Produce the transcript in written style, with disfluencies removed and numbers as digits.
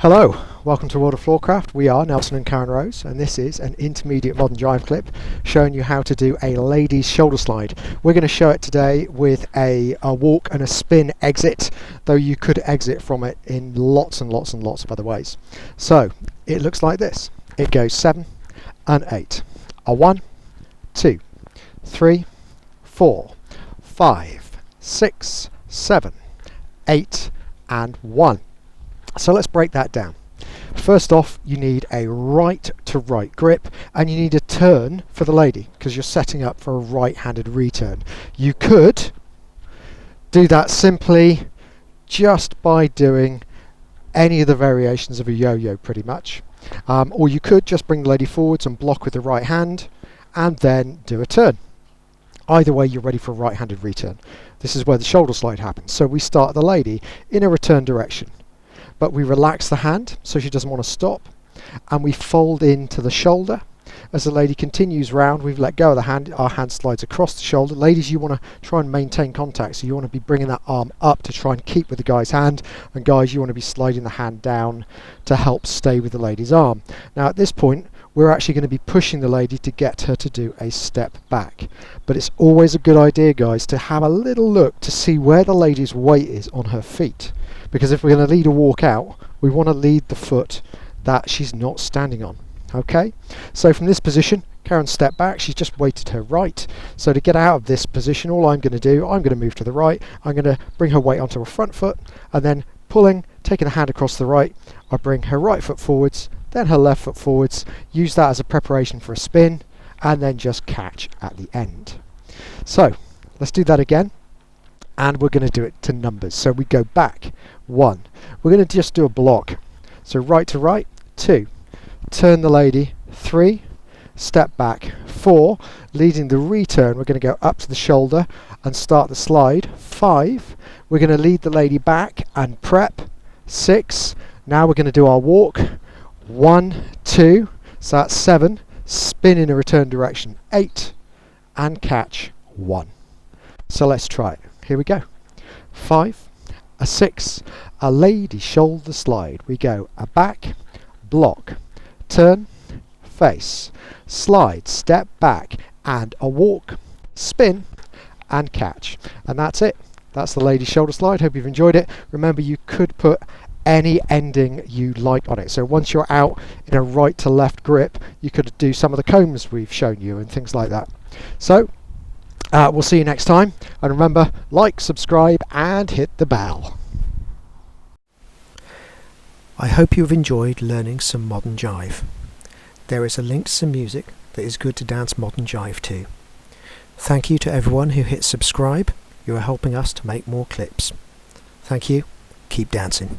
Hello, welcome to World of Floorcraft. We are Nelson and Karen Rose, and this is an Intermediate Modern Jive Clip showing you how to do a lady's shoulder slide. We're going to show it today with a walk and a spin exit, though you could exit from it in lots and lots and lots of other ways. So it looks like this. It goes 7 and 8. A 1, 2, 3, 4, 5, 6, 7, 8 and 1. So let's break that down. First off, you need a right to right grip, and you need a turn for the lady because you're setting up for a right-handed return. You could do that simply just by doing any of the variations of a yo-yo pretty much, or you could just bring the lady forwards and block with the right hand and then do a turn. Either way, you're ready for a right-handed return. This is where the shoulder slide happens. So we start the lady in a return direction, but we relax the hand so she doesn't want to stop, and we fold into the shoulder. As the lady continues round, we've let go of the hand, our hand slides across the shoulder. Ladies, you want to try and maintain contact, so you want to be bringing that arm up to try and keep with the guy's hand, and guys, you want to be sliding the hand down to help stay with the lady's arm. Now at this point, we're actually going to be pushing the lady to get her to do a step back. But it's always a good idea, guys, to have a little look to see where the lady's weight is on her feet. Because if we're going to lead a walk out, we want to lead the foot that she's not standing on. Okay? So from this position, Karen stepped back, she's just weighted her right. So to get out of this position, all I'm going to do, I'm going to move to the right, I'm going to bring her weight onto her front foot, and then pulling, taking the hand across the right, I bring her right foot forwards, then her left foot forwards, use that as a preparation for a spin, and then just catch at the end. So let's do that again, and we're going to do it to numbers. So we go back 1, we're going to just do a block, so right to right 2, turn the lady 3, step back 4, leading the return, we're going to go up to the shoulder and start the slide 5, we're going to lead the lady back and prep 6, now we're going to do our walk 1, 2, so that's 7, spin in a return direction 8, and catch 1. So let's try it. Here we go. 5, a 6, a lady shoulder slide. We go a back, block, turn, face, slide, step back, and a walk, spin, and catch. And that's it. That's the lady shoulder slide. Hope you've enjoyed it. Remember, you could put any ending you like on it. So once you're out in a right to left grip, you could do some of the combs we've shown you and things like that. So we'll see you next time, and remember, like, subscribe and hit the bell. I hope you've enjoyed learning some modern jive. There is a link to some music that is good to dance modern jive to. Thank you to everyone who hit subscribe. You are helping us to make more clips. Thank you. Keep dancing.